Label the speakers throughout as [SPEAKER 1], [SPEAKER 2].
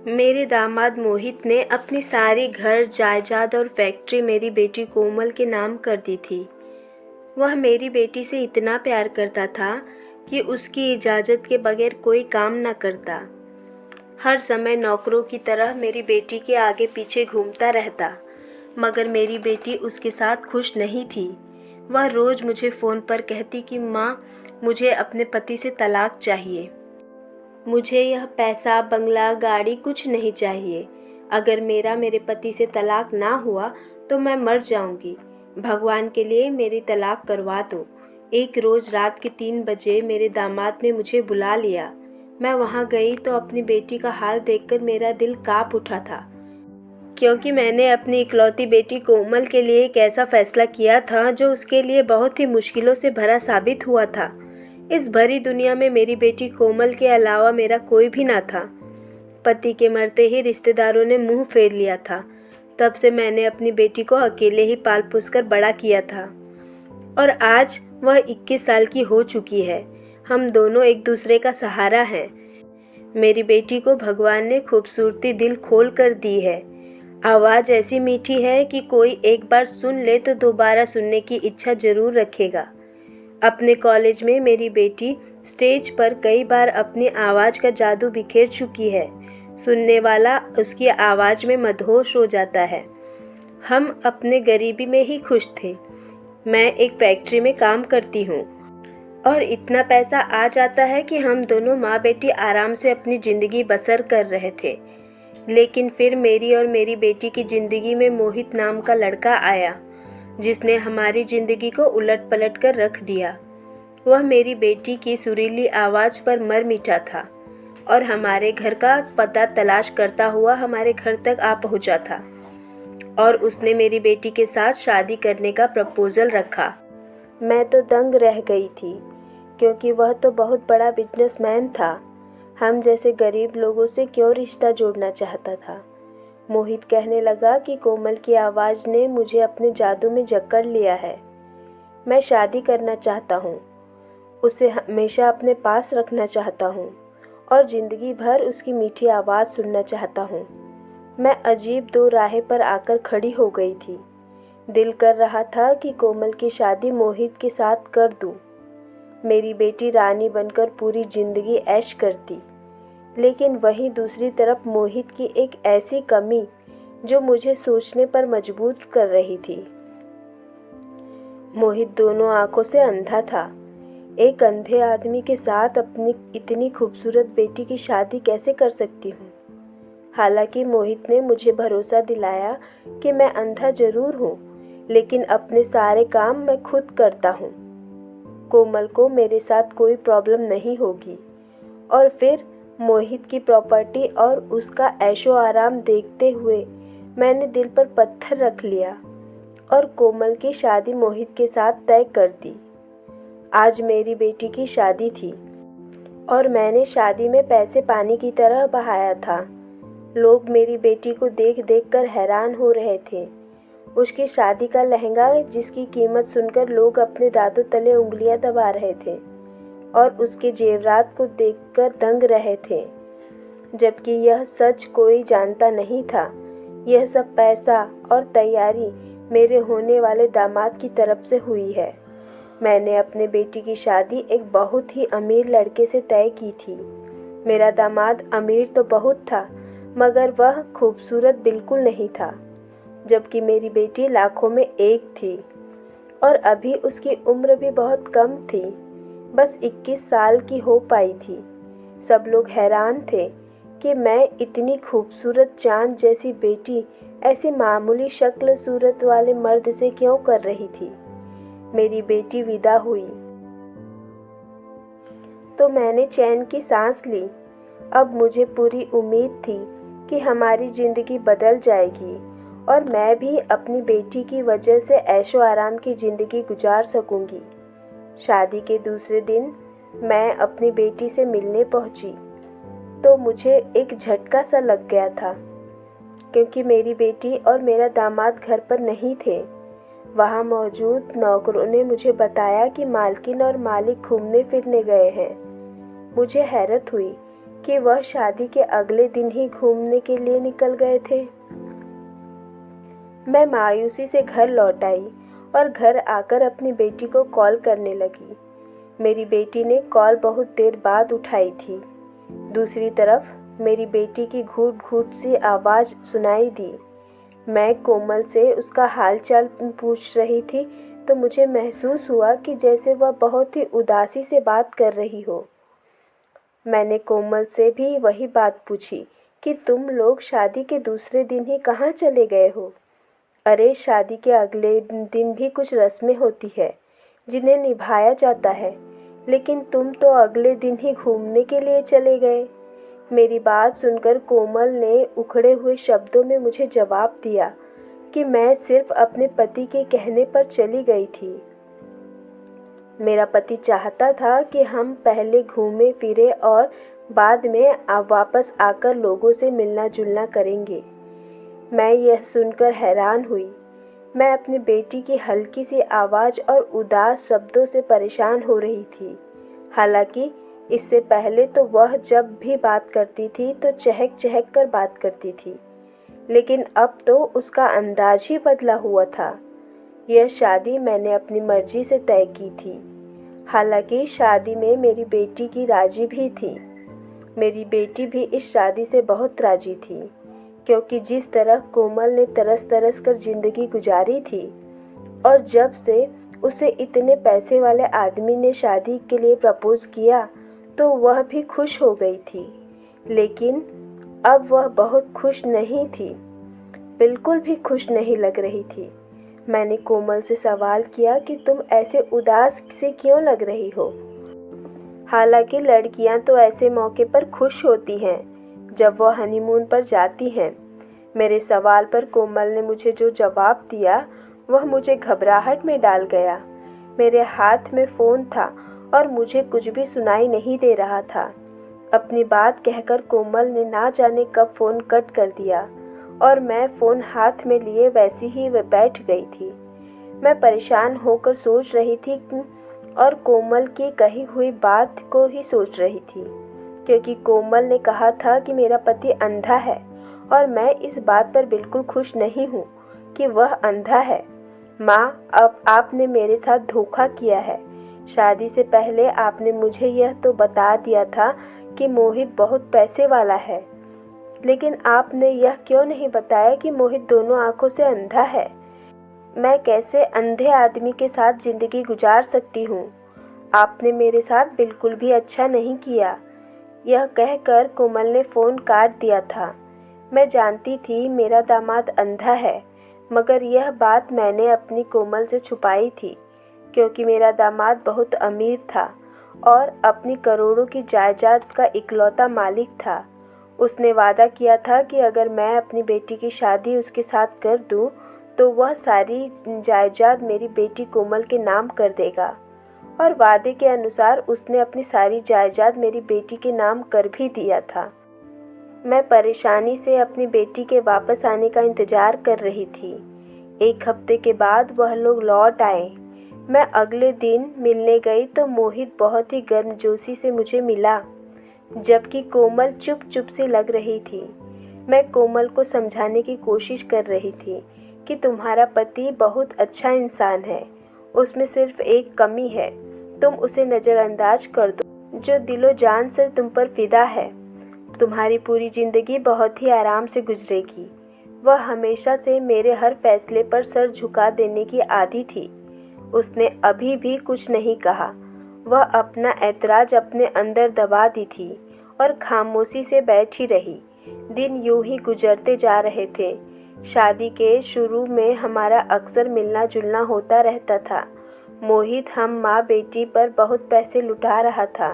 [SPEAKER 1] मेरे दामाद मोहित ने अपनी सारी घर जायदाद और फैक्ट्री मेरी बेटी कोमल के नाम कर दी थी। वह मेरी बेटी से इतना प्यार करता था कि उसकी इजाज़त के बगैर कोई काम न करता। हर समय नौकरों की तरह मेरी बेटी के आगे पीछे घूमता रहता, मगर मेरी बेटी उसके साथ खुश नहीं थी। वह रोज़ मुझे फ़ोन पर कहती कि माँ, मुझे अपने पति से तलाक चाहिए। मुझे यह पैसा, बंगला, गाड़ी कुछ नहीं चाहिए। अगर मेरे पति से तलाक ना हुआ तो मैं मर जाऊंगी। भगवान के लिए मेरी तलाक करवा दो। एक रोज़ रात के 3 बजे मेरे दामाद ने मुझे बुला लिया। मैं वहाँ गई तो अपनी बेटी का हाल देखकर मेरा दिल काँप उठा था, क्योंकि मैंने अपनी इकलौती बेटी कोमल के लिए एक ऐसा फैसला किया था जो उसके लिए बहुत ही मुश्किलों से भरा साबित हुआ था। इस भरी दुनिया में मेरी बेटी कोमल के अलावा मेरा कोई भी ना था। पति के मरते ही रिश्तेदारों ने मुंह फेर लिया था। तब से मैंने अपनी बेटी को अकेले ही पाल पोस कर बड़ा किया था और आज वह 21 साल की हो चुकी है। हम दोनों एक दूसरे का सहारा हैं। मेरी बेटी को भगवान ने खूबसूरती दिल खोल कर दी है। आवाज़ ऐसी मीठी है कि कोई एक बार सुन ले तो दोबारा सुनने की इच्छा ज़रूर रखेगा। अपने कॉलेज में मेरी बेटी स्टेज पर कई बार अपनी आवाज़ का जादू बिखेर चुकी है। सुनने वाला उसकी आवाज़ में मदहोश हो जाता है। हम अपने गरीबी में ही खुश थे। मैं एक फैक्ट्री में काम करती हूँ और इतना पैसा आ जाता है कि हम दोनों माँ बेटी आराम से अपनी ज़िंदगी बसर कर रहे थे। लेकिन फिर मेरी और मेरी बेटी की ज़िंदगी में मोहित नाम का लड़का आया, जिसने हमारी ज़िंदगी को उलट पलट कर रख दिया। वह मेरी बेटी की सुरीली आवाज़ पर मर मिटा था और हमारे घर का पता तलाश करता हुआ हमारे घर तक आ पहुंचा था और उसने मेरी बेटी के साथ शादी करने का प्रपोजल रखा। मैं तो दंग रह गई थी, क्योंकि वह तो बहुत बड़ा बिजनेसमैन था। हम जैसे गरीब लोगों से क्यों रिश्ता जोड़ना चाहता था। मोहित कहने लगा कि कोमल की आवाज़ ने मुझे अपने जादू में जकड़ लिया है। मैं शादी करना चाहता हूँ, उसे हमेशा अपने पास रखना चाहता हूँ और ज़िंदगी भर उसकी मीठी आवाज़ सुनना चाहता हूँ। मैं अजीब दो राहें पर आकर खड़ी हो गई थी। दिल कर रहा था कि कोमल की शादी मोहित के साथ कर दूँ। मेरी बेटी रानी बनकर पूरी ज़िंदगी ऐश करती, लेकिन वहीं दूसरी तरफ मोहित की एक ऐसी कमी जो मुझे सोचने पर मजबूर कर रही थी। मोहित दोनों आंखों से अंधा था। एक अंधे आदमी के साथ अपनी इतनी खूबसूरत बेटी की शादी कैसे कर सकती हूँ। हालांकि मोहित ने मुझे भरोसा दिलाया कि मैं अंधा जरूर हूँ, लेकिन अपने सारे काम मैं खुद करता हूँ। कोमल को मेरे साथ कोई प्रॉब्लम नहीं होगी। और फिर मोहित की प्रॉपर्टी और उसका ऐशो आराम देखते हुए मैंने दिल पर पत्थर रख लिया और कोमल की शादी मोहित के साथ तय कर दी। आज मेरी बेटी की शादी थी और मैंने शादी में पैसे पानी की तरह बहाया था। लोग मेरी बेटी को देख देख कर हैरान हो रहे थे। उसकी शादी का लहंगा, जिसकी कीमत सुनकर लोग अपने दांतों तले उंगलियां दबा रहे थे और उसके जेवरात को देखकर दंग रहे थे, जबकि यह सच कोई जानता नहीं था। यह सब पैसा और तैयारी मेरे होने वाले दामाद की तरफ से हुई है। मैंने अपने बेटी की शादी एक बहुत ही अमीर लड़के से तय की थी। मेरा दामाद अमीर तो बहुत था, मगर वह खूबसूरत बिल्कुल नहीं था, जबकि मेरी बेटी लाखों में एक थी और अभी उसकी उम्र भी बहुत कम थी, बस 21 साल की हो पाई थी। सब लोग हैरान थे कि मैं इतनी खूबसूरत चांद जैसी बेटी ऐसी मामूली शक्ल सूरत वाले मर्द से क्यों कर रही थी। मेरी बेटी विदा हुई तो मैंने चैन की सांस ली। अब मुझे पूरी उम्मीद थी कि हमारी ज़िंदगी बदल जाएगी और मैं भी अपनी बेटी की वजह से ऐशो आराम की ज़िंदगी गुजार सकूंगी। शादी के दूसरे दिन मैं अपनी बेटी से मिलने पहुंची तो मुझे एक झटका सा लग गया था, क्योंकि मेरी बेटी और मेरा दामाद घर पर नहीं थे। वहाँ मौजूद नौकरों ने मुझे बताया कि मालकिन और मालिक घूमने फिरने गए हैं। मुझे हैरत हुई कि वह शादी के अगले दिन ही घूमने के लिए निकल गए थे। मैं मायूसी से घर लौट आई और घर आकर अपनी बेटी को कॉल करने लगी। मेरी बेटी ने कॉल बहुत देर बाद उठाई थी। दूसरी तरफ मेरी बेटी की घूट घूट सी आवाज़ सुनाई दी। मैं कोमल से उसका हालचाल पूछ रही थी तो मुझे महसूस हुआ कि जैसे वह बहुत ही उदासी से बात कर रही हो। मैंने कोमल से भी वही बात पूछी कि तुम लोग शादी के दूसरे दिन ही कहाँ चले गए हो? अरे शादी के अगले दिन भी कुछ रस्में होती है जिन्हें निभाया जाता है, लेकिन तुम तो अगले दिन ही घूमने के लिए चले गए। मेरी बात सुनकर कोमल ने उखड़े हुए शब्दों में मुझे जवाब दिया कि मैं सिर्फ अपने पति के कहने पर चली गई थी। मेरा पति चाहता था कि हम पहले घूमे फिरे और बाद में वापस आकर लोगों से मिलना जुलना करेंगे। मैं यह सुनकर हैरान हुई। मैं अपनी बेटी की हल्की सी आवाज़ और उदास शब्दों से परेशान हो रही थी। हालांकि इससे पहले तो वह जब भी बात करती थी तो चहक चहक कर बात करती थी, लेकिन अब तो उसका अंदाज ही बदला हुआ था। यह शादी मैंने अपनी मर्जी से तय की थी। हालांकि शादी में मेरी बेटी की राजी भी थी। मेरी बेटी भी इस शादी से बहुत राजी थी, क्योंकि जिस तरह कोमल ने तरस तरस कर ज़िंदगी गुजारी थी और जब से उसे इतने पैसे वाले आदमी ने शादी के लिए प्रपोज किया तो वह भी खुश हो गई थी। लेकिन अब वह बहुत खुश नहीं थी, बिल्कुल भी खुश नहीं लग रही थी। मैंने कोमल से सवाल किया कि तुम ऐसे उदास से क्यों लग रही हो? हालांकि लड़कियां तो ऐसे मौके पर खुश होती हैं जब वह हनीमून पर जाती हैं। मेरे सवाल पर कोमल ने मुझे जो जवाब दिया वह मुझे घबराहट में डाल गया। मेरे हाथ में फ़ोन था और मुझे कुछ भी सुनाई नहीं दे रहा था। अपनी बात कहकर कोमल ने ना जाने कब फ़ोन कट कर दिया और मैं फ़ोन हाथ में लिए वैसी ही बैठ गई थी। मैं परेशान होकर सोच रही थी और कोमल की कही हुई बात को ही सोच रही थी, क्योंकि कोमल ने कहा था कि मेरा पति अंधा है और मैं इस बात पर बिल्कुल खुश नहीं हूँ कि वह अंधा है। माँ, अब आपने मेरे साथ धोखा किया है। शादी से पहले आपने मुझे यह तो बता दिया था कि मोहित बहुत पैसे वाला है, लेकिन आपने यह क्यों नहीं बताया कि मोहित दोनों आंखों से अंधा है? मैं कैसे अंधे आदमी के साथ ज़िंदगी गुजार सकती हूँ? आपने मेरे साथ बिल्कुल भी अच्छा नहीं किया। यह कहकर कोमल ने फ़ोन काट दिया था। मैं जानती थी मेरा दामाद अंधा है, मगर यह बात मैंने अपनी कोमल से छुपाई थी, क्योंकि मेरा दामाद बहुत अमीर था और अपनी करोड़ों की जायदाद का इकलौता मालिक था। उसने वादा किया था कि अगर मैं अपनी बेटी की शादी उसके साथ कर दूं, तो वह सारी जायदाद मेरी बेटी कोमल के नाम कर देगा। और वादे के अनुसार उसने अपनी सारी जायदाद मेरी बेटी के नाम कर भी दिया था। मैं परेशानी से अपनी बेटी के वापस आने का इंतज़ार कर रही थी। 1 हफ्ते के बाद वह लोग लौट आए। मैं अगले दिन मिलने गई तो मोहित बहुत ही गर्मजोशी से मुझे मिला, जबकि कोमल चुप चुप सी लग रही थी। मैं कोमल को समझाने की कोशिश कर रही थी कि तुम्हारा पति बहुत अच्छा इंसान है, उसमें सिर्फ एक कमी है, तुम उसे नज़रअंदाज कर दो जो दिलो जान से तुम पर फिदा है। तुम्हारी पूरी ज़िंदगी बहुत ही आराम से गुजरेगी। वह हमेशा से मेरे हर फैसले पर सर झुका देने की आदी थी। उसने अभी भी कुछ नहीं कहा। वह अपना ऐतराज़ अपने अंदर दबा दी थी और खामोशी से बैठी रही। दिन यूं ही गुजरते जा रहे थे। शादी के शुरू में हमारा अक्सर मिलना जुलना होता रहता था। मोहित हम माँ बेटी पर बहुत पैसे लुटा रहा था।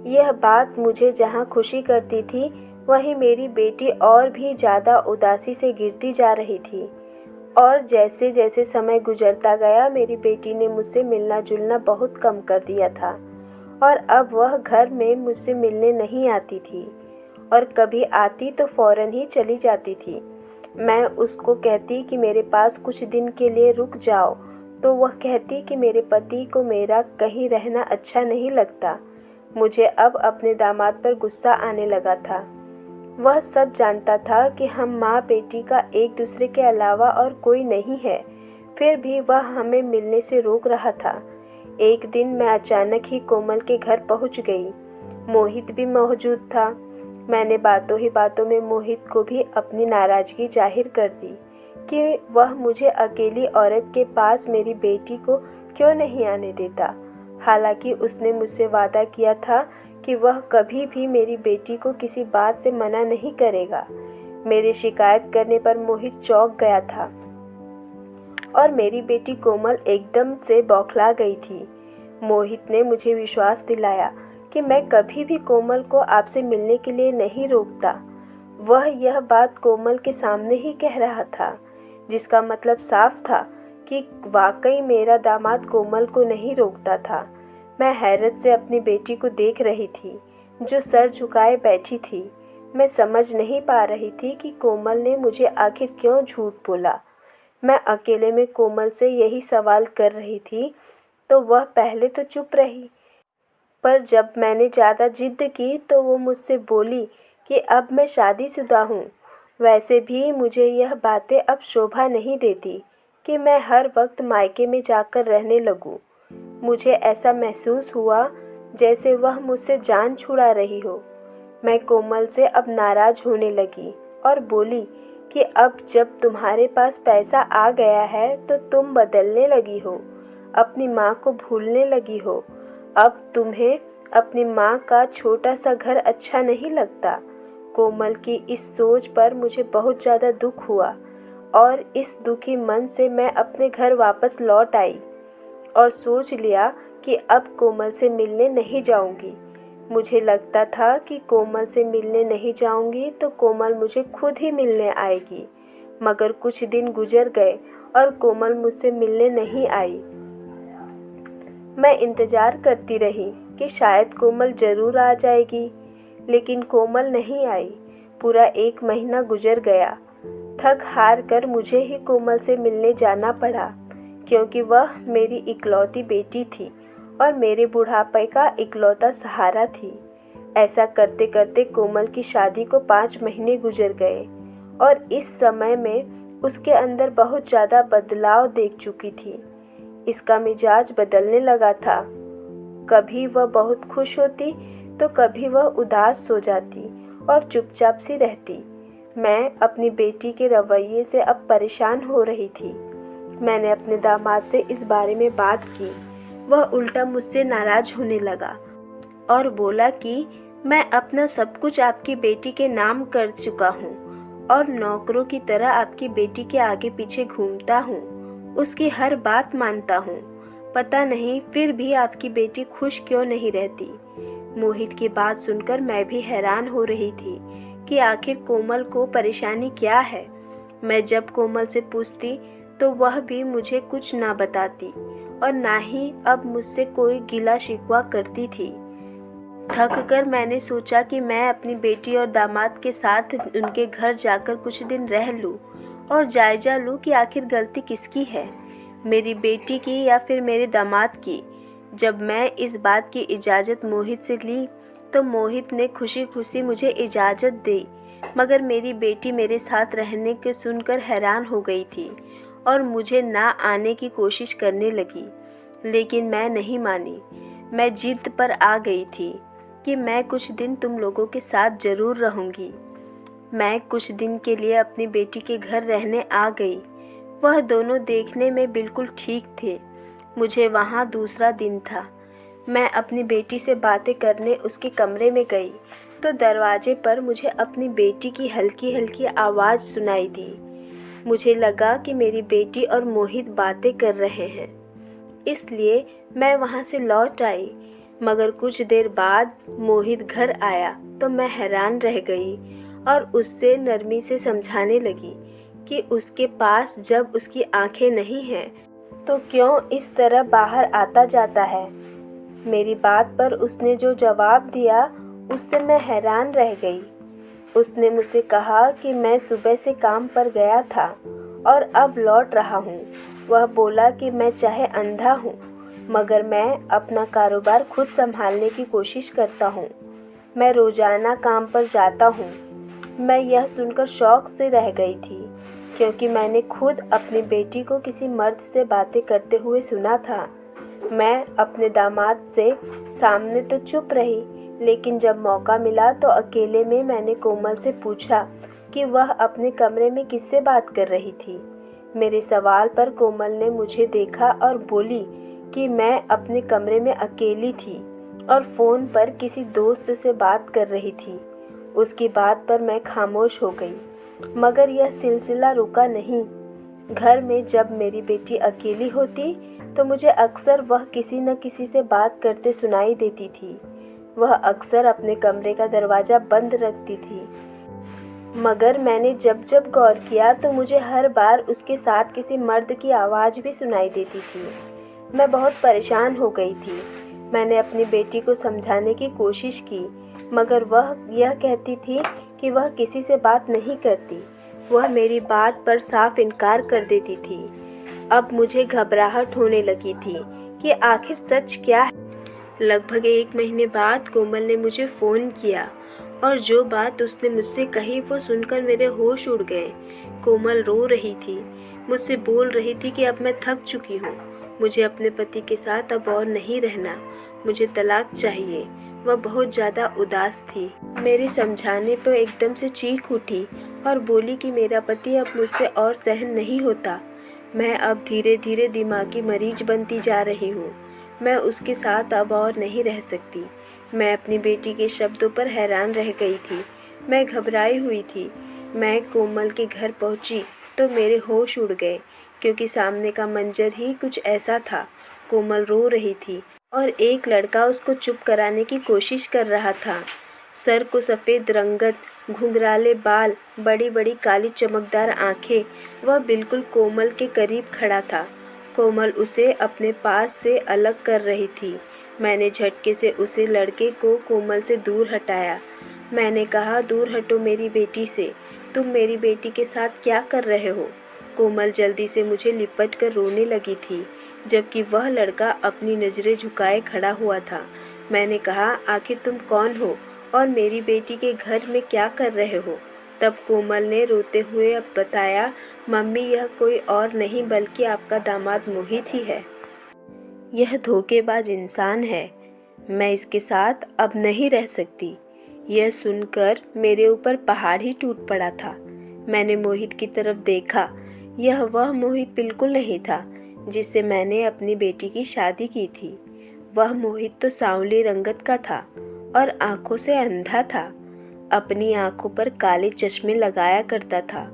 [SPEAKER 1] यह बात मुझे जहाँ खुशी करती थी, वहीं मेरी बेटी और भी ज़्यादा उदासी से गिरती जा रही थी। और जैसे जैसे समय गुजरता गया, मेरी बेटी ने मुझसे मिलना जुलना बहुत कम कर दिया था और अब वह घर में मुझसे मिलने नहीं आती थी, और कभी आती तो फ़ौरन ही चली जाती थी। मैं उसको कहती कि मेरे पास कुछ दिन के लिए रुक जाओ, तो वह कहती कि मेरे पति को मेरा कहीं रहना अच्छा नहीं लगता। मुझे अब अपने दामाद पर गुस्सा आने लगा था। वह सब जानता था कि हम माँ बेटी का एक दूसरे के अलावा और कोई नहीं है, फिर भी वह हमें मिलने से रोक रहा था। एक दिन मैं अचानक ही कोमल के घर पहुंच गई। मोहित भी मौजूद था। मैंने बातों ही बातों में मोहित को भी अपनी नाराज़गी जाहिर कर दी कि वह मुझे अकेली औरत के पास मेरी बेटी को क्यों नहीं आने देता। हालांकि उसने मुझसे वादा किया था कि वह कभी भी मेरी बेटी को किसी बात से मना नहीं करेगा। मेरी शिकायत करने पर मोहित चौंक गया था और मेरी बेटी कोमल एकदम से बौखला गई थी। मोहित ने मुझे विश्वास दिलाया कि मैं कभी भी कोमल को आपसे मिलने के लिए नहीं रोकता। वह यह बात कोमल के सामने ही कह रहा था, जिसका मतलब साफ था कि वाकई मेरा दामाद कोमल को नहीं रोकता था। मैं हैरत से अपनी बेटी को देख रही थी, जो सर झुकाए बैठी थी। मैं समझ नहीं पा रही थी कि कोमल ने मुझे आखिर क्यों झूठ बोला। मैं अकेले में कोमल से यही सवाल कर रही थी तो वह पहले तो चुप रही, पर जब मैंने ज़्यादा जिद की तो वो मुझसे बोली कि अब मैं शादीशुदा हूँ। वैसे भी मुझे यह बातें अब शोभा नहीं देती कि मैं हर वक्त मायके में जाकर रहने लगूँ। मुझे ऐसा महसूस हुआ जैसे वह मुझसे जान छुड़ा रही हो। मैं कोमल से अब नाराज़ होने लगी और बोली कि अब जब तुम्हारे पास पैसा आ गया है तो तुम बदलने लगी हो, अपनी माँ को भूलने लगी हो। अब तुम्हें अपनी माँ का छोटा सा घर अच्छा नहीं लगता। कोमल की इस सोच पर मुझे बहुत ज़्यादा दुख हुआ और इस दुखी मन से मैं अपने घर वापस लौट आई और सोच लिया कि अब कोमल से मिलने नहीं जाऊंगी। मुझे लगता था कि कोमल से मिलने नहीं जाऊंगी तो कोमल मुझे खुद ही मिलने आएगी, मगर कुछ दिन गुजर गए और कोमल मुझसे मिलने नहीं आई। मैं इंतज़ार करती रही कि शायद कोमल ज़रूर आ जाएगी, लेकिन कोमल नहीं आई। पूरा 1 महीना गुजर गया। थक हार कर मुझे ही कोमल से मिलने जाना पड़ा, क्योंकि वह मेरी इकलौती बेटी थी और मेरे बुढ़ापे का इकलौता सहारा थी। ऐसा करते करते कोमल की शादी को 5 महीने गुजर गए और इस समय में उसके अंदर बहुत ज़्यादा बदलाव देख चुकी थी। इसका मिजाज बदलने लगा था। कभी वह बहुत खुश होती तो कभी वह उदास हो जाती और चुपचाप सी रहती। मैं अपनी बेटी के रवैये से अब परेशान हो रही थी। मैंने अपने दामाद से इस बारे में बात की। वह उल्टा मुझसे नाराज़ होने लगा और बोला कि मैं अपना सब कुछ आपकी बेटी के नाम कर चुका हूँ और नौकरों की तरह आपकी बेटी के आगे पीछे घूमता हूँ, उसकी हर बात मानता हूँ। पता नहीं फिर भी आपकी बेटी खुश क्यों नहीं रहती। मोहित की बात सुनकर मैं भी हैरान हो रही थी कि आखिर कोमल को परेशानी क्या है। मैं जब कोमल से पूछती तो वह भी मुझे कुछ ना बताती और ना ही अब मुझसे कोई गिला शिकवा करती थी। थक कर मैंने सोचा कि मैं अपनी बेटी और दामाद के साथ उनके घर जाकर कुछ दिन रह लूं और जायजा लूं कि आखिर गलती किसकी है, मेरी बेटी की या फिर मेरे दामाद की। जब मैं इस बात की इजाज़त मोहित से ली तो मोहित ने खुशी खुशी मुझे इजाज़त दी, मगर मेरी बेटी मेरे साथ रहने के सुनकर हैरान हो गई थी और मुझे ना आने की कोशिश करने लगी, लेकिन मैं नहीं मानी। मैं जिद पर आ गई थी कि मैं कुछ दिन तुम लोगों के साथ ज़रूर रहूँगी। मैं कुछ दिन के लिए अपनी बेटी के घर रहने आ गई। वह दोनों देखने में बिल्कुल ठीक थे। मुझे वहाँ दूसरा दिन था। मैं अपनी बेटी से बातें करने उसके कमरे में गई तो दरवाजे पर मुझे अपनी बेटी की हल्की हल्की आवाज़ सुनाई दी। मुझे लगा कि मेरी बेटी और मोहित बातें कर रहे हैं, इसलिए मैं वहाँ से लौट आई। मगर कुछ देर बाद मोहित घर आया तो मैं हैरान रह गई और उससे नरमी से समझाने लगी कि उसके पास जब उसकी आंखें नहीं हैं तो क्यों इस तरह बाहर आता जाता है। मेरी बात पर उसने जो जवाब दिया उससे मैं हैरान रह गई। उसने मुझसे कहा कि मैं सुबह से काम पर गया था और अब लौट रहा हूँ। वह बोला कि मैं चाहे अंधा हूँ मगर मैं अपना कारोबार खुद संभालने की कोशिश करता हूँ। मैं रोज़ाना काम पर जाता हूँ। मैं यह सुनकर शौक से रह गई थी, क्योंकि मैंने खुद अपनी बेटी को किसी मर्द से बातें करते हुए सुना था। मैं अपने दामाद से सामने तो चुप रही, लेकिन जब मौका मिला तो अकेले में मैंने कोमल से पूछा कि वह अपने कमरे में किससे बात कर रही थी। मेरे सवाल पर कोमल ने मुझे देखा और बोली कि मैं अपने कमरे में अकेली थी और फ़ोन पर किसी दोस्त से बात कर रही थी। उसकी बात पर मैं खामोश हो गई, मगर यह सिलसिला रुका नहीं। घर में जब मेरी बेटी अकेली होती तो मुझे अक्सर वह किसी न किसी से बात करते सुनाई देती थी। वह अक्सर अपने कमरे का दरवाज़ा बंद रखती थी, मगर मैंने जब जब गौर किया तो मुझे हर बार उसके साथ किसी मर्द की आवाज़ भी सुनाई देती थी। मैं बहुत परेशान हो गई थी। मैंने अपनी बेटी को समझाने की कोशिश की, मगर वह यह कहती थी कि वह किसी से बात नहीं करती। वह मेरी बात पर साफ इनकार कर देती थी। अब मुझे घबराहट होने लगी थी कि आखिर सच क्या है। लगभग 1 महीने बाद कोमल ने मुझे फ़ोन किया और जो बात उसने मुझसे कही वो सुनकर मेरे होश उड़ गए। कोमल रो रही थी, मुझसे बोल रही थी कि अब मैं थक चुकी हूँ, मुझे अपने पति के साथ अब और नहीं रहना, मुझे तलाक चाहिए। वह बहुत ज़्यादा उदास थी। मेरे समझाने पर एकदम से चीख उठी और बोली कि मेरा पति अब मुझसे और सहन नहीं होता। मैं अब धीरे धीरे दिमागी मरीज बनती जा रही हूँ। मैं उसके साथ अब और नहीं रह सकती। मैं अपनी बेटी के शब्दों पर हैरान रह गई थी। मैं घबराई हुई थी। मैं कोमल के घर पहुंची तो मेरे होश उड़ गए, क्योंकि सामने का मंजर ही कुछ ऐसा था। कोमल रो रही थी और एक लड़का उसको चुप कराने की कोशिश कर रहा था। सर को सफ़ेद रंगत, घुंघराले बाल, बड़ी बड़ी काली चमकदार आँखें। वह बिल्कुल कोमल के करीब खड़ा था। कोमल उसे अपने पास से अलग कर रही थी। मैंने झटके से उसे लड़के को कोमल से दूर हटाया। मैंने कहा, दूर हटो मेरी बेटी से, तुम मेरी बेटी के साथ क्या कर रहे हो। कोमल जल्दी से मुझे लिपट कर रोने लगी थी, जबकि वह लड़का अपनी नज़रें झुकाए खड़ा हुआ था। मैंने कहा, आखिर तुम कौन हो और मेरी बेटी के घर में क्या कर रहे हो। तब कोमल ने रोते हुए अब बताया, मम्मी यह कोई और नहीं बल्कि आपका दामाद मोहित ही है। यह धोखेबाज इंसान है। मैं इसके साथ अब नहीं रह सकती। यह सुनकर मेरे ऊपर पहाड़ ही टूट पड़ा था। मैंने मोहित की तरफ देखा। यह वह मोहित बिल्कुल नहीं था जिससे मैंने अपनी बेटी की शादी की थी। वह मोहित तो सांवली रंगत का था और आंखों से अंधा था। अपनी आंखों पर काले चश्मे लगाया करता था।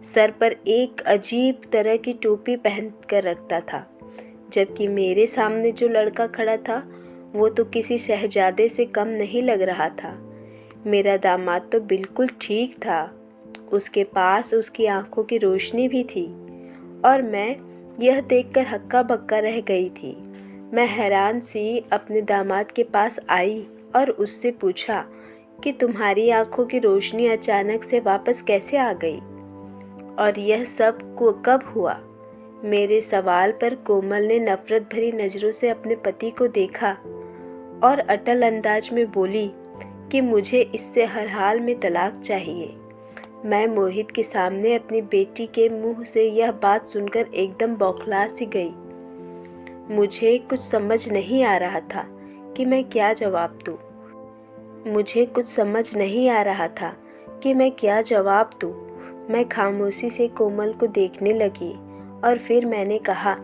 [SPEAKER 1] सर पर एक अजीब तरह की टोपी पहन कर रखता था। जबकि मेरे सामने जो लड़का खड़ा था वो तो किसी शहजादे से कम नहीं लग रहा था। मेरा दामाद तो बिल्कुल ठीक था। उसके पास उसकी आंखों की रोशनी भी थी और मैं यह देखकर हक्का बक्का रह गई थी। मैं हैरान सी अपने दामाद के पास आई और उससे पूछा कि तुम्हारी आंखों की रोशनी अचानक से वापस कैसे आ गई और यह सब कब हुआ। मेरे सवाल पर कोमल ने नफरत भरी नज़रों से अपने पति को देखा और अटल अंदाज में बोली कि मुझे इससे हर हाल में तलाक चाहिए। मैं मोहित के सामने अपनी बेटी के मुंह से यह बात सुनकर एकदम बौखला सी गई। मुझे कुछ समझ नहीं आ रहा था कि मैं क्या जवाब दूँ। मैं खामोशी से कोमल को देखने लगी और फिर मैंने कहा,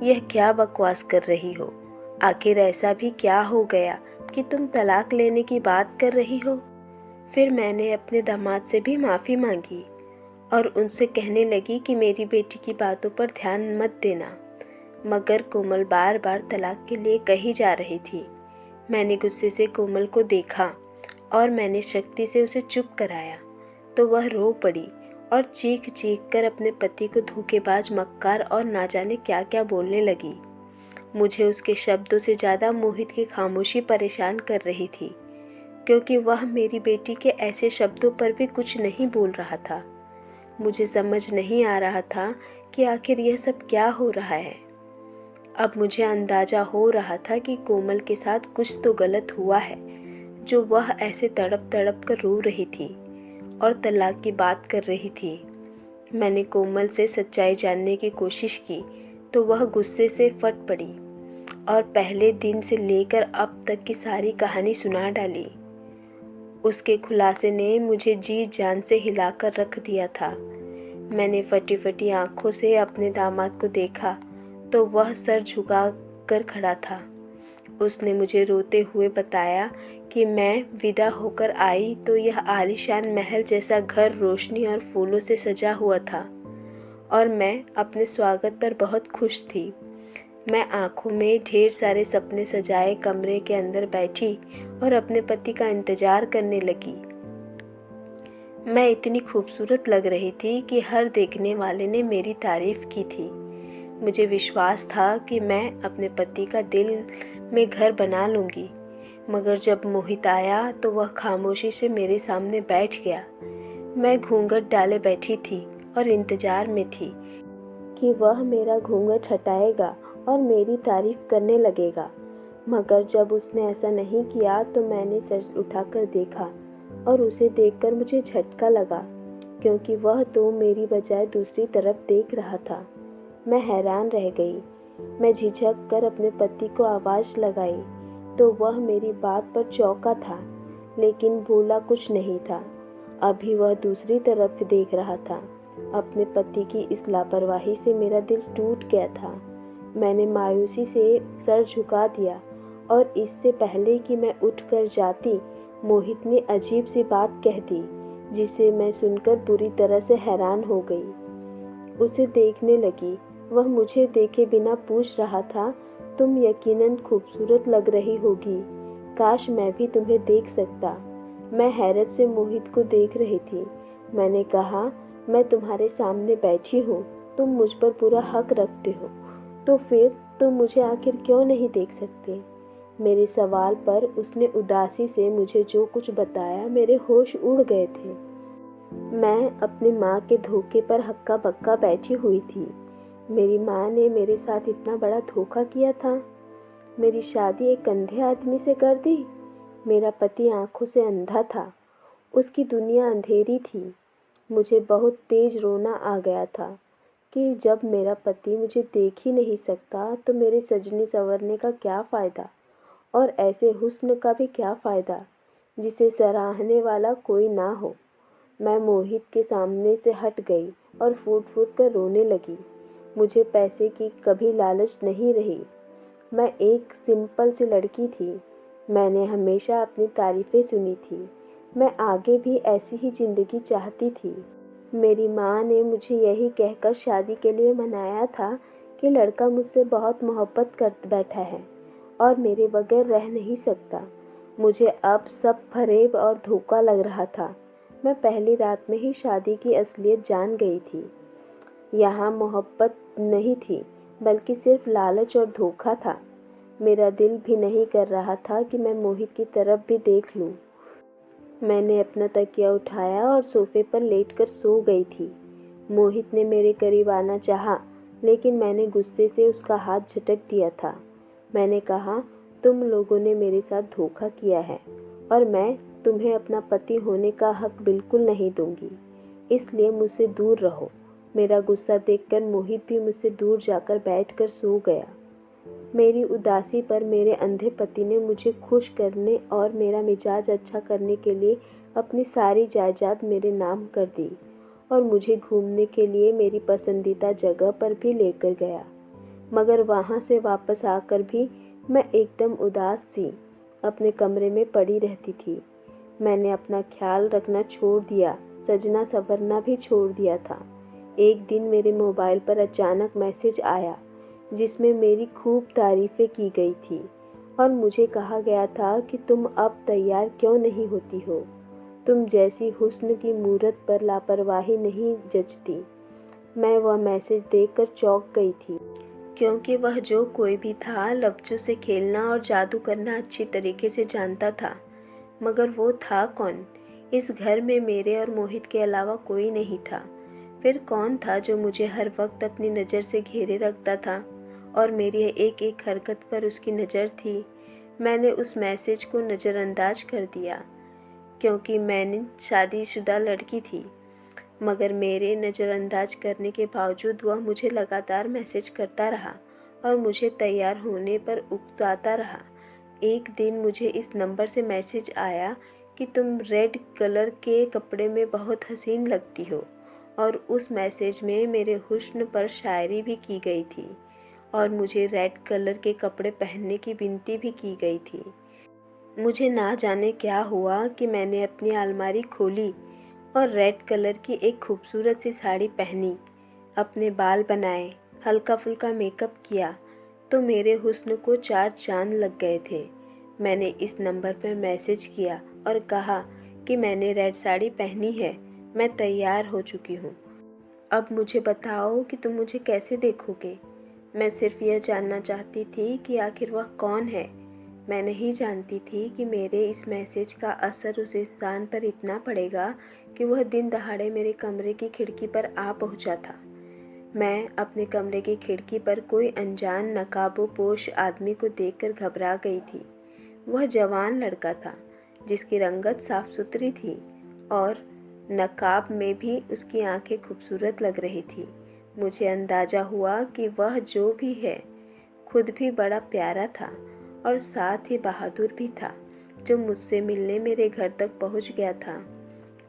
[SPEAKER 1] यह क्या बकवास कर रही हो। आखिर ऐसा भी क्या हो गया कि तुम तलाक लेने की बात कर रही हो। फिर मैंने अपने दामाद से भी माफ़ी मांगी और उनसे कहने लगी कि मेरी बेटी की बातों पर ध्यान मत देना। मगर कोमल बार बार तलाक के लिए कही जा रही थी। मैंने गुस्से से कोमल को देखा और मैंने शक्ति से उसे चुप कराया तो वह रो पड़ी और चीख चीख कर अपने पति को धोखेबाज, मक्कार और ना जाने क्या क्या बोलने लगी। मुझे उसके शब्दों से ज़्यादा मोहित की खामोशी परेशान कर रही थी, क्योंकि वह मेरी बेटी के ऐसे शब्दों पर भी कुछ नहीं बोल रहा था। मुझे समझ नहीं आ रहा था कि आखिर यह सब क्या हो रहा है। अब मुझे अंदाज़ा हो रहा था कि कोमल के साथ कुछ तो गलत हुआ है, जो वह ऐसे तड़प तड़प कर रो रही थी और तलाक की बात कर रही थी। मैंने कोमल से सच्चाई जानने की कोशिश की तो वह गुस्से से फट पड़ी और पहले दिन से लेकर अब तक की सारी कहानी सुना डाली। उसके खुलासे ने मुझे जी जान से हिलाकर रख दिया था। मैंने फटी फटी आंखों से अपने दामाद को देखा तो वह सर झुका कर खड़ा था। उसने मुझे रोते हुए बताया कि मैं विदा होकर आई तो यह आलीशान महल जैसा घर रोशनी और फूलों से सजा हुआ था और मैं अपने स्वागत पर बहुत खुश थी। मैं आंखों में ढेर सारे सपने सजाए कमरे के अंदर बैठी और अपने पति का इंतजार करने लगी। मैं इतनी खूबसूरत लग रही थी कि हर देखने वाले ने मेरी तारीफ की थी। मुझे विश्वास था कि मैं अपने पति का दिल में घर बना लूँगी, मगर जब मोहित आया तो वह खामोशी से मेरे सामने बैठ गया। मैं घूंघट डाले बैठी थी और इंतजार में थी कि वह मेरा घूंघट हटाएगा और मेरी तारीफ करने लगेगा, मगर जब उसने ऐसा नहीं किया तो मैंने सर उठाकर देखा और उसे देखकर मुझे झटका लगा, क्योंकि वह तो मेरी बजाय दूसरी तरफ देख रहा था। मैं हैरान रह गई। मैं झिझक कर अपने पति को आवाज़ लगाई तो वह मेरी बात पर चौंका था, लेकिन बोला कुछ नहीं था। अभी वह दूसरी तरफ देख रहा था। अपने पति की इस लापरवाही से मेरा दिल टूट गया था। मैंने मायूसी से सर झुका दिया और इससे पहले कि मैं उठ कर जाती, मोहित ने अजीब सी बात कह दी जिसे मैं सुनकर बुरी तरह से हैरान हो गई। उसे देखने लगी। वह मुझे देखे बिना पूछ रहा था, तुम यकीनन खूबसूरत लग रही होगी, काश मैं भी तुम्हें देख सकता। मैं हैरत से मोहित को देख रही थी। मैंने कहा, मैं तुम्हारे सामने बैठी हूँ, तुम मुझ पर पूरा हक रखते हो, तो फिर तुम मुझे आखिर क्यों नहीं देख सकते? मेरे सवाल पर उसने उदासी से मुझे जो कुछ बताया, मेरे होश उड़ गए थे। मैं अपनी माँ के धोखे पर हक्का बक्का बैठी हुई थी। मेरी माँ ने मेरे साथ इतना बड़ा धोखा किया था। मेरी शादी एक अंधे आदमी से कर दी। मेरा पति आंखों से अंधा था। उसकी दुनिया अंधेरी थी। मुझे बहुत तेज रोना आ गया था कि जब मेरा पति मुझे देख ही नहीं सकता तो मेरे सजने संवरने का क्या फ़ायदा, और ऐसे हुस्न का भी क्या फ़ायदा जिसे सराहने वाला कोई ना हो। मैं मोहित के सामने से हट गई और फूट फूट कर रोने लगी। मुझे पैसे की कभी लालच नहीं रही। मैं एक सिंपल सी लड़की थी। मैंने हमेशा अपनी तारीफ़ें सुनी थी। मैं आगे भी ऐसी ही ज़िंदगी चाहती थी। मेरी माँ ने मुझे यही कहकर शादी के लिए मनाया था कि लड़का मुझसे बहुत मोहब्बत कर बैठा है और मेरे बगैर रह नहीं सकता। मुझे अब सब फरेब और धोखा लग रहा था। मैं पहली रात में ही शादी की असलियत जान गई थी। यहाँ मोहब्बत नहीं थी, बल्कि सिर्फ लालच और धोखा था। मेरा दिल भी नहीं कर रहा था कि मैं मोहित की तरफ भी देख लूँ। मैंने अपना तकिया उठाया और सोफे पर लेटकर सो गई थी। मोहित ने मेरे करीब आना चाहा, लेकिन मैंने गुस्से से उसका हाथ झटक दिया था। मैंने कहा, तुम लोगों ने मेरे साथ धोखा किया है और मैं तुम्हें अपना पति होने का हक बिल्कुल नहीं दूंगी, इसलिए मुझसे दूर रहो। मेरा गुस्सा देखकर मोहित भी मुझसे दूर जाकर बैठकर सो गया। मेरी उदासी पर मेरे अंधे पति ने मुझे खुश करने और मेरा मिजाज अच्छा करने के लिए अपनी सारी जायदाद मेरे नाम कर दी और मुझे घूमने के लिए मेरी पसंदीदा जगह पर भी लेकर गया। मगर वहाँ से वापस आकर भी मैं एकदम उदास सी अपने कमरे में पड़ी रहती थी। मैंने अपना ख्याल रखना छोड़ दिया, सजना संवरना भी छोड़ दिया था। एक दिन मेरे मोबाइल पर अचानक मैसेज आया जिसमें मेरी खूब तारीफ़ें की गई थी और मुझे कहा गया था कि तुम अब तैयार क्यों नहीं होती हो। तुम जैसी हुस्न की मूरत पर लापरवाही नहीं जचती। मैं वह मैसेज देखकर चौंक गई थी, क्योंकि वह जो कोई भी था लफ्ज़ों से खेलना और जादू करना अच्छी तरीके से जानता था। मगर वो था कौन? इस घर में मेरे और मोहित के अलावा कोई नहीं था। फिर कौन था जो मुझे हर वक्त अपनी नज़र से घेरे रखता था और मेरी एक एक हरकत पर उसकी नज़र थी। मैंने उस मैसेज को नज़रअंदाज कर दिया क्योंकि मैंने शादीशुदा लड़की थी, मगर मेरे नज़रअंदाज करने के बावजूद वह मुझे लगातार मैसेज करता रहा और मुझे तैयार होने पर उकसाता रहा। एक दिन मुझे इस नंबर से मैसेज आया कि तुम रेड कलर के कपड़े में बहुत हसीन लगती हो, और उस मैसेज में मेरे हुस्न पर शायरी भी की गई थी और मुझे रेड कलर के कपड़े पहनने की विनती भी की गई थी। मुझे ना जाने क्या हुआ कि मैंने अपनी अलमारी खोली और रेड कलर की एक खूबसूरत सी साड़ी पहनी, अपने बाल बनाए, हल्का फुल्का मेकअप किया तो मेरे हुस्न को 4 चांद लग गए थे। मैंने इस नंबर पर मैसेज किया और कहा कि मैंने रेड साड़ी पहनी है, मैं तैयार हो चुकी हूँ। अब मुझे बताओ कि तुम मुझे कैसे देखोगे। मैं सिर्फ यह जानना चाहती थी कि आखिर वह कौन है। मैं नहीं जानती थी कि मेरे इस मैसेज का असर उस इंसान पर इतना पड़ेगा कि वह दिन दहाड़े मेरे कमरे की खिड़की पर आ पहुंचा था। मैं अपने कमरे की खिड़की पर कोई अनजान नकाबपोश आदमी को देखकर घबरा गई थी। वह जवान लड़का था जिसकी रंगत साफ सुथरी थी और नकाब में भी उसकी आंखें खूबसूरत लग रही थी। मुझे अंदाज़ा हुआ कि वह जो भी है खुद भी बड़ा प्यारा था और साथ ही बहादुर भी था, जो मुझसे मिलने मेरे घर तक पहुंच गया था।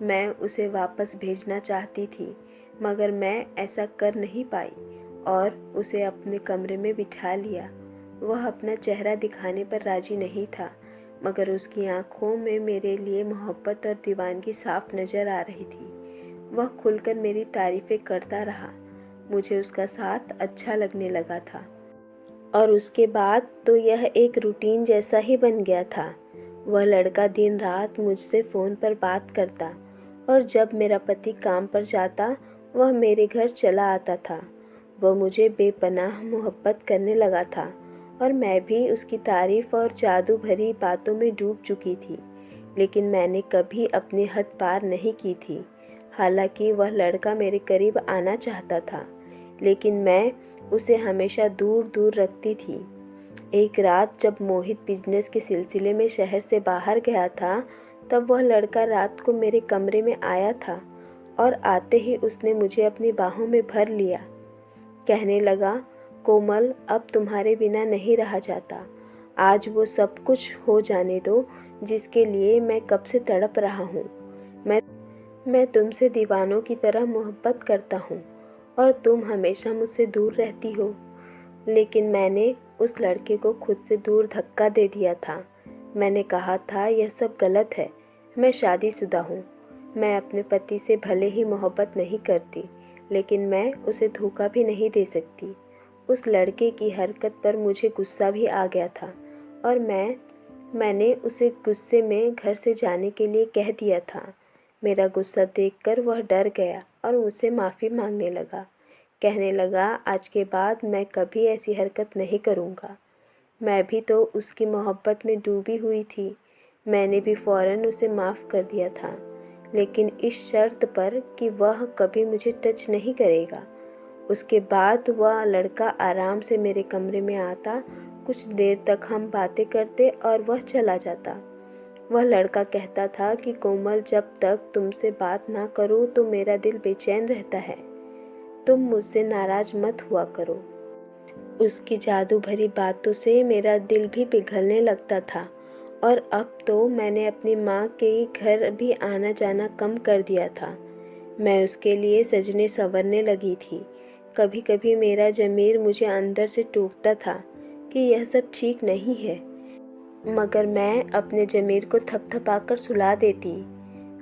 [SPEAKER 1] मैं उसे वापस भेजना चाहती थी, मगर मैं ऐसा कर नहीं पाई और उसे अपने कमरे में बिठा लिया। वह अपना चेहरा दिखाने पर राजी नहीं था, मगर उसकी आंखों में मेरे लिए मोहब्बत और दीवानगी साफ नज़र आ रही थी। वह खुलकर मेरी तारीफ़ें करता रहा। मुझे उसका साथ अच्छा लगने लगा था और उसके बाद तो यह एक रूटीन जैसा ही बन गया था। वह लड़का दिन रात मुझसे फ़ोन पर बात करता और जब मेरा पति काम पर जाता वह मेरे घर चला आता था। वह मुझे बेपनाह मोहब्बत करने लगा था और मैं भी उसकी तारीफ़ और जादू भरी बातों में डूब चुकी थी, लेकिन मैंने कभी अपनी हद पार नहीं की थी। हालांकि वह लड़का मेरे करीब आना चाहता था, लेकिन मैं उसे हमेशा दूर दूर रखती थी। एक रात जब मोहित बिजनेस के सिलसिले में शहर से बाहर गया था, तब वह लड़का रात को मेरे कमरे में आया था और आते ही उसने मुझे अपनी बाहों में भर लिया। कहने लगा, कोमल, अब तुम्हारे बिना नहीं रहा जाता। आज वो सब कुछ हो जाने दो जिसके लिए मैं कब से तड़प रहा हूँ। मैं तुमसे दीवानों की तरह मोहब्बत करता हूँ और तुम हमेशा मुझसे दूर रहती हो। लेकिन मैंने उस लड़के को खुद से दूर धक्का दे दिया था। मैंने कहा था यह सब गलत है, मैं शादीशुदा हूँ। मैं अपने पति से भले ही मोहब्बत नहीं करती, लेकिन मैं उसे धोखा भी नहीं दे सकती। उस लड़के की हरकत पर मुझे गुस्सा भी आ गया था और मैंने उसे गुस्से में घर से जाने के लिए कह दिया था। मेरा गुस्सा देखकर वह डर गया और मुझसे माफ़ी मांगने लगा। कहने लगा, आज के बाद मैं कभी ऐसी हरकत नहीं करूँगा। मैं भी तो उसकी मोहब्बत में डूबी हुई थी। मैंने भी फ़ौरन उसे माफ़ कर दिया था, लेकिन इस शर्त पर कि वह कभी मुझे टच नहीं करेगा। उसके बाद वह लड़का आराम से मेरे कमरे में आता, कुछ देर तक हम बातें करते और वह चला जाता। वह लड़का कहता था कि कोमल, जब तक तुमसे बात ना करूं तो मेरा दिल बेचैन रहता है, तुम मुझसे नाराज़ मत हुआ करो। उसकी जादू भरी बातों से मेरा दिल भी पिघलने लगता था और अब तो मैंने अपनी माँ के घर भी आना जाना कम कर दिया था। मैं उसके लिए सजने संवरने लगी थी। कभी कभी मेरा ज़मीर मुझे अंदर से टोकता था कि यह सब ठीक नहीं है, मगर मैं अपने ज़मीर को थपथपाकर सुला देती।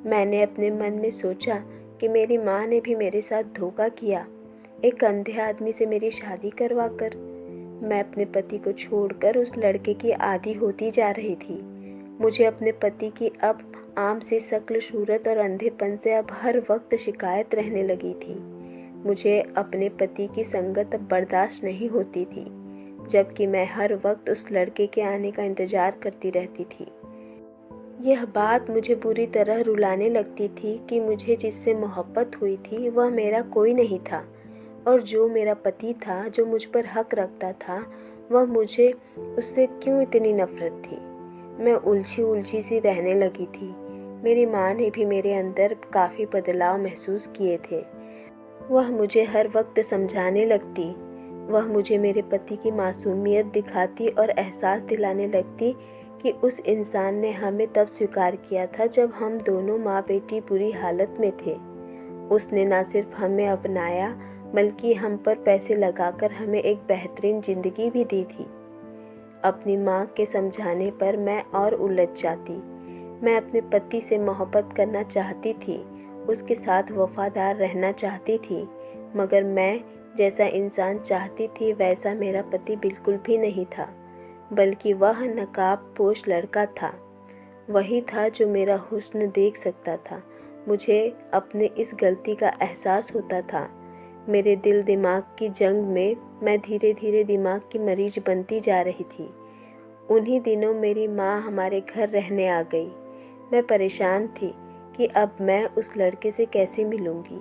[SPEAKER 1] मैंने अपने मन में सोचा कि मेरी माँ ने भी मेरे साथ धोखा किया, एक अंधे आदमी से मेरी शादी करवाकर। मैं अपने पति को छोड़कर उस लड़के की आदी होती जा रही थी। मुझे अपने पति की अब आम सी शक्ल सूरत और अंधेपन से अब हर वक्त शिकायत रहने लगी थी। मुझे अपने पति की संगत अब बर्दाश्त नहीं होती थी, जबकि मैं हर वक्त उस लड़के के आने का इंतज़ार करती रहती थी। यह बात मुझे बुरी तरह रुलाने लगती थी कि मुझे जिससे मोहब्बत हुई थी वह मेरा कोई नहीं था। और जो मेरा पति था, जो मुझ पर हक रखता था, वह मुझे उससे क्यों इतनी नफ़रत थी। मैं उलझी उलझी सी रहने लगी थी। मेरी माँ ने भी मेरे अंदर काफ़ी बदलाव महसूस किए थे। वह मुझे हर वक्त समझाने लगती, वह मुझे मेरे पति की मासूमियत दिखाती और एहसास दिलाने लगती कि उस इंसान ने हमें तब स्वीकार किया था जब हम दोनों माँ बेटी बुरी हालत में थे। उसने न सिर्फ हमें अपनाया बल्कि हम पर पैसे लगाकर हमें एक बेहतरीन ज़िंदगी भी दी थी। अपनी माँ के समझाने पर मैं और उलझ जाती। मैं अपने पति से मोहब्बत करना चाहती थी, उसके साथ वफादार रहना चाहती थी, मगर मैं जैसा इंसान चाहती थी वैसा मेरा पति बिल्कुल भी नहीं था, बल्कि वह नकाबपोश लड़का था। वही था जो मेरा हुस्न देख सकता था। मुझे अपने इस गलती का एहसास होता था। मेरे दिल दिमाग की जंग में मैं धीरे धीरे दिमाग की मरीज बनती जा रही थी। उन्हीं दिनों मेरी माँ हमारे घर रहने आ गई। मैं परेशान थी कि अब मैं उस लड़के से कैसे मिलूंगी।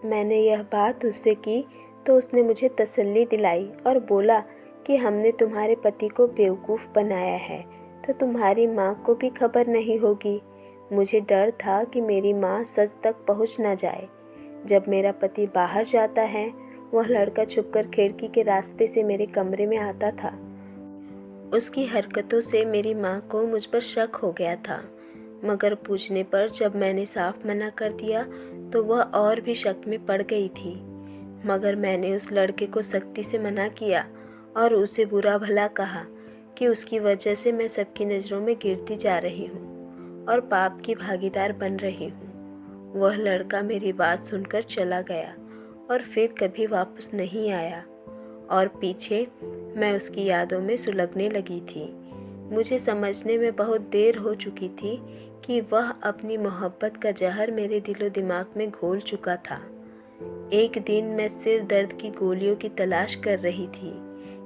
[SPEAKER 1] मैंने यह बात उससे की तो उसने मुझे तसल्ली दिलाई और बोला कि हमने तुम्हारे पति को बेवकूफ़ बनाया है तो तुम्हारी माँ को भी खबर नहीं होगी। मुझे डर था कि मेरी माँ सच तक पहुँच न जाए। जब मेरा पति बाहर जाता है, वह लड़का छुपकर खिड़की के रास्ते से मेरे कमरे में आता था। उसकी हरकतों से मेरी माँ को मुझ पर शक हो गया था, मगर पूछने पर जब मैंने साफ मना कर दिया तो वह और भी शक में पड़ गई थी। मगर मैंने उस लड़के को सख्ती से मना किया और उसे बुरा भला कहा कि उसकी वजह से मैं सबकी नज़रों में गिरती जा रही हूँ और पाप की भागीदार बन रही हूँ। वह लड़का मेरी बात सुनकर चला गया और फिर कभी वापस नहीं आया और पीछे मैं उसकी यादों में सुलगने लगी थी। मुझे समझने में बहुत देर हो चुकी थी कि वह अपनी मोहब्बत का जहर मेरे दिलो दिमाग में घोल चुका था। एक दिन मैं सिर दर्द की गोलियों की तलाश कर रही थी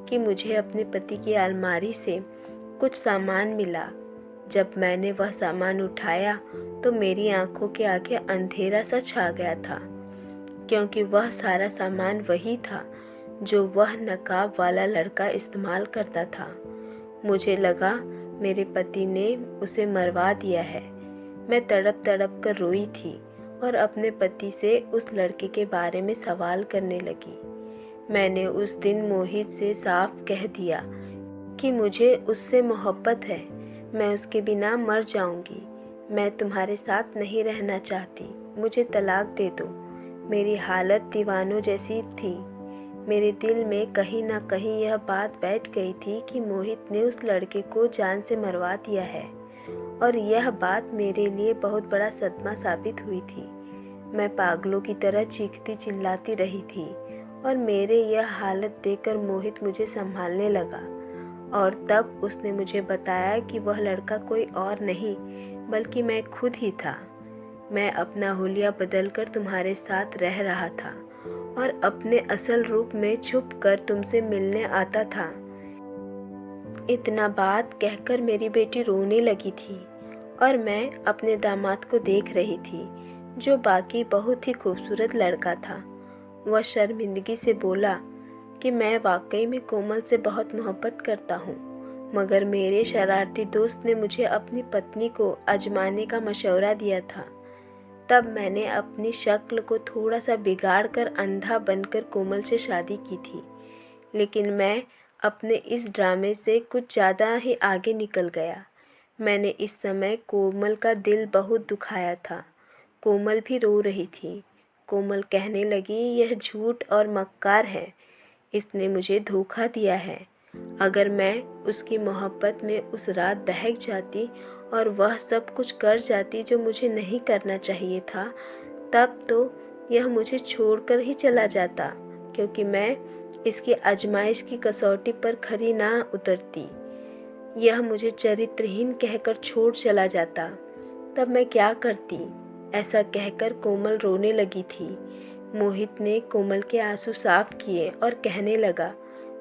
[SPEAKER 1] कि मुझे अपने पति की अलमारी से कुछ सामान मिला। जब मैंने वह सामान उठाया तो मेरी आंखों के आगे अंधेरा सा छा गया था, क्योंकि वह सारा सामान वही था जो वह नकाब वाला लड़का इस्तेमाल करता था। मुझे लगा मेरे पति ने उसे मरवा दिया है। मैं तड़प तड़प कर रोई थी और अपने पति से उस लड़के के बारे में सवाल करने लगी। मैंने उस दिन मोहित से साफ कह दिया कि मुझे उससे मोहब्बत है, मैं उसके बिना मर जाऊंगी। मैं तुम्हारे साथ नहीं रहना चाहती, मुझे तलाक दे दो। मेरी हालत दीवानों जैसी थी। मेरे दिल में कहीं ना कहीं यह बात बैठ गई थी कि मोहित ने उस लड़के को जान से मरवा दिया है और यह बात मेरे लिए बहुत बड़ा सदमा साबित हुई थी। मैं पागलों की तरह चीखती चिल्लाती रही थी और मेरे यह हालत देखकर मोहित मुझे संभालने लगा और तब उसने मुझे बताया कि वह लड़का कोई और नहीं बल्कि मैं खुद ही था। मैं अपना हुलिया बदलकर तुम्हारे साथ रह रहा था और अपने असल रूप में छुप कर तुमसे मिलने आता था। इतना बात कहकर मेरी बेटी रोने लगी थी और मैं अपने दामाद को देख रही थी, जो बाकी बहुत ही खूबसूरत लड़का था। वह शर्मिंदगी से बोला कि मैं वाकई में कोमल से बहुत मोहब्बत करता हूँ, मगर मेरे शरारती दोस्त ने मुझे अपनी पत्नी को आजमाने का मशवरा दिया था। तब मैंने अपनी शक्ल को थोड़ा सा बिगाड़ कर अंधा बनकर कोमल से शादी की थी, लेकिन मैं अपने इस ड्रामे से कुछ ज़्यादा ही आगे निकल गया। मैंने इस समय कोमल का दिल बहुत दुखाया था। कोमल भी रो रही थी। कोमल कहने लगी, यह झूठ और मक्कार है, इसने मुझे धोखा दिया है। अगर मैं उसकी मोहब्बत में उस रात बहक जाती और वह सब कुछ कर जाती जो मुझे नहीं करना चाहिए था, तब तो यह मुझे छोड़कर ही चला जाता, क्योंकि मैं इसकी आजमाइश की कसौटी पर खरी ना उतरती। यह मुझे चरित्रहीन कहकर छोड़ चला जाता, तब मैं क्या करती? ऐसा कहकर कोमल रोने लगी थी। मोहित ने कोमल के आंसू साफ किए और कहने लगा,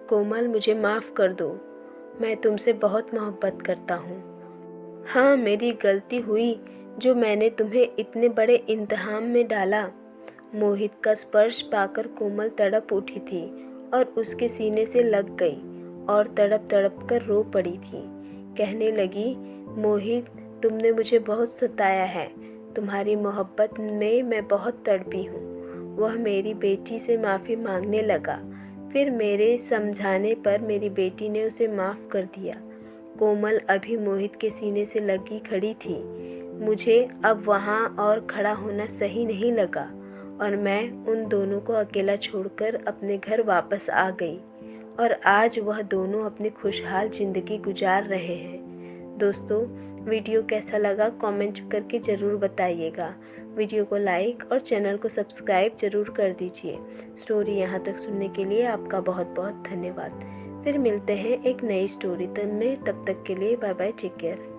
[SPEAKER 1] कोमल मुझे माफ़ कर दो, मैं तुमसे बहुत मोहब्बत करता हूँ। हाँ, मेरी गलती हुई जो मैंने तुम्हें इतने बड़े इम्तिहान में डाला, मोहित का स्पर्श पाकर कोमल तड़प उठी थी और उसके सीने से लग गई और तड़प तड़प कर रो पड़ी थी। कहने लगी, मोहित, तुमने मुझे बहुत सताया है। तुम्हारी मोहब्बत में मैं बहुत तड़पी हूँ। वह मेरी बेटी से माफ़ी मांगने लगा। फिर मेरे समझाने पर मेरी बेटी ने उसे माफ़ कर दिया। कोमल अभी मोहित के सीने से लगी खड़ी थी। मुझे अब वहाँ और खड़ा होना सही नहीं लगा और मैं उन दोनों को अकेला छोड़कर अपने घर वापस आ गई और आज वह दोनों अपनी खुशहाल ज़िंदगी गुजार रहे हैं। दोस्तों, वीडियो कैसा लगा कमेंट करके ज़रूर बताइएगा। वीडियो को लाइक और चैनल को सब्सक्राइब ज़रूर कर दीजिए। स्टोरी यहाँ तक सुनने के लिए आपका बहुत बहुत धन्यवाद। फिर मिलते हैं एक नई स्टोरी में। तब तक के लिए बाय बाय, टेक केयर।